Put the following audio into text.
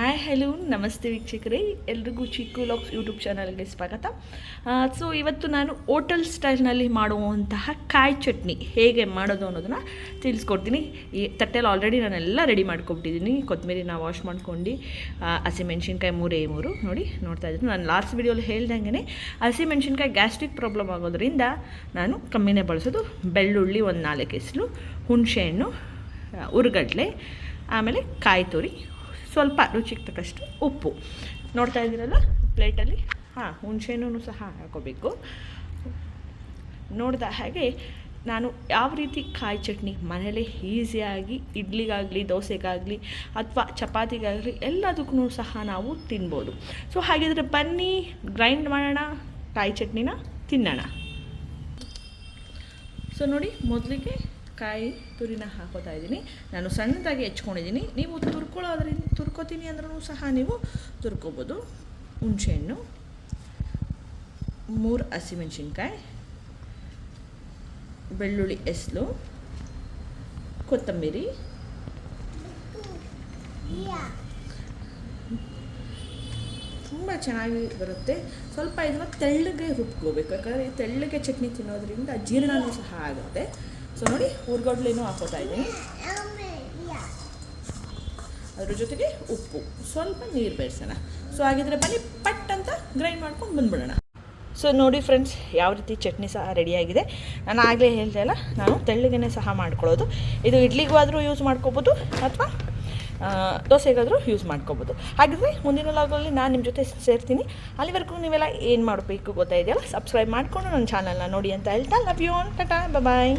Hi hello ನಮಸ್ತೆ ವೀಕ್ಷಕರೇ, ಎಲ್ರಿಗೂ ಚಿಕ್ಕು ವ್ಲಾಗ್ಸ್ ಯೂಟ್ಯೂಬ್ ಚಾನಲ್ಗೆ ಸ್ವಾಗತ. ಸೊ ಇವತ್ತು ನಾನು ಹೋಟೆಲ್ ಸ್ಟೈಲ್ನಲ್ಲಿ ಮಾಡುವಂತಹ ಕಾಯಿ ಚಟ್ನಿ ಹೇಗೆ ಮಾಡೋದು ಅನ್ನೋದನ್ನು ತಿಳಿಸ್ಕೊಡ್ತೀನಿ. ಈ ತಟ್ಟೆಯಲ್ಲಿ ಆಲ್ರೆಡಿ ನಾನೆಲ್ಲ ರೆಡಿ ಮಾಡ್ಕೊಬಿಟ್ಟಿದ್ದೀನಿ. ಕೊತ್ತಂಬರಿನ ವಾಶ್ ಮಾಡ್ಕೊಂಡು ಹಸಿಮೆಣ್ಸಿನ್ಕಾಯಿ ಮೂರು ನೋಡಿ ನೋಡ್ತಾ ಇದ್ದೀನಿ. ನಾನು ಲಾಸ್ಟ್ ವೀಡಿಯೋಲಿ ಹೇಳ್ದಂಗೆ ಹಸಿಮೆಣ್ಸಿನ್ಕಾಯಿ ಗ್ಯಾಸ್ಟ್ರಿಕ್ ಪ್ರಾಬ್ಲಮ್ ಆಗೋದ್ರಿಂದ ನಾನು ಕಮ್ಮಿನೇ ಬಳಸೋದು. ಬೆಳ್ಳುಳ್ಳಿ ಒಂದು 4 ಎಸಳು, ಹುಣಸೆಹಣ್ಣು, ಉರ್ಗಡ್ಲೆ, ಆಮೇಲೆ ಕಾಯಿ ತುರಿ, ಸ್ವಲ್ಪ ರುಚಿಗೆ ತಕ್ಕಷ್ಟು ಉಪ್ಪು. ನೋಡ್ತಾ ಇದ್ದೀರಲ್ಲ ಪ್ಲೇಟಲ್ಲಿ, ಹುಣಸೆಹಣ್ಣು ಸಹ ಹಾಕೋಬೇಕು. ನೋಡಿದ ಹಾಗೆ ನಾನು ಯಾವ ರೀತಿ ಕಾಯಿ ಚಟ್ನಿ ಮನೇಲೇ ಈಸಿಯಾಗಿ ಇಡ್ಲಿಗಾಗಲಿ, ದೋಸೆಗಾಗಲಿ ಅಥವಾ ಚಪಾತಿಗಾಗಲಿ ಎಲ್ಲದಕ್ಕೂ ಸಹ ನಾವು ತಿನ್ಬೋದು. ಸೊ ಹಾಗಿದ್ರೆ ಬನ್ನಿ ಗ್ರೈಂಡ್ ಮಾಡೋಣ, ಕಾಯಿ ಚಟ್ನಿನ ತಿನ್ನೋಣ. ಸೊ ನೋಡಿ, ಮೊದಲಿಗೆ ಕಾಯಿ ತುರಿನ ಹಾಕೋತಾ ಇದ್ದೀನಿ. ನಾನು ಸಣ್ಣದಾಗಿ ಹೆಚ್ಕೊಂಡಿದ್ದೀನಿ. ನೀವು ತುರ್ಕೋತೀನಿ ಅಂದ್ರೂ ಸಹ ನೀವು ತುರ್ಕೋಬೋದು. ಹುಣಸೆಹಣ್ಣು, 3 ಹಸಿಮೆಣ್ಸಿನ್ಕಾಯಿ, ಬೆಳ್ಳುಳ್ಳಿ ಎಸಳು, ಕೊತ್ತಂಬರಿ, ತುಂಬ ಚೆನ್ನಾಗಿ ಬರುತ್ತೆ. ಸ್ವಲ್ಪ ಇದನ್ನು ತೆಳ್ಳಗೆ ರುಬ್ಕೋಬೇಕು, ಯಾಕಂದರೆ ತೆಳ್ಳಗೆ ಚಟ್ನಿ ತಿನ್ನೋದ್ರಿಂದ ಜೀರ್ಣವೂ ಸಹ ಆಗುತ್ತೆ. ಸೊ ನೋಡಿ, ಉರ್ಗಡ್ಲೆನೂ ಹಾಕೋತಾ ಇದ್ದೀನಿ. ಅದ್ರ ಜೊತೆಗೆ ಉಪ್ಪು, ಸ್ವಲ್ಪ ನೀರು ಬೆರೆಸೋಣ. ಸೊ ಹಾಗಿದ್ರೆ ಬನ್ನಿ ಪಟ್ ಅಂತ ಗ್ರೈಂಡ್ ಮಾಡ್ಕೊಂಡು ಬಂದ್ಬಿಡೋಣ. ಸೊ ನೋಡಿ ಫ್ರೆಂಡ್ಸ್, ಯಾವ ರೀತಿ ಚಟ್ನಿ ಸಹ ರೆಡಿಯಾಗಿದೆ. ನಾನು ಆಗಲೇ ಹೇಳ್ದೆ ಅಲ್ಲ, ನಾನು ತೆಳ್ಳಗೇ ಸಹ ಮಾಡ್ಕೊಳ್ಳೋದು. ಇದು ಇಡ್ಲಿಗೂ ಆದರೂ ಯೂಸ್ ಮಾಡ್ಕೋಬೋದು ಅಥವಾ ದೋಸೆಗಾದರೂ ಯೂಸ್ ಮಾಡ್ಕೋಬೋದು. ಹಾಗಿದ್ರೆ ಮುಂದಿನ ಲಾಗಲ್ಲಿ ನಾನು ನಿಮ್ಮ ಜೊತೆ ಸೇರ್ತೀನಿ. ಅಲ್ಲಿವರೆಗೂ ನೀವೆಲ್ಲ ಏನು ಮಾಡಬೇಕು ಗೊತ್ತಾಯಿದೆಯಲ್ಲ, ಸಬ್ಸ್ಕ್ರೈಬ್ ಮಾಡಿಕೊಂಡು ನನ್ನ ಚಾನಲ್ನ ನೋಡಿ ಅಂತ ಹೇಳ್ತಾ love you all, tata, bye.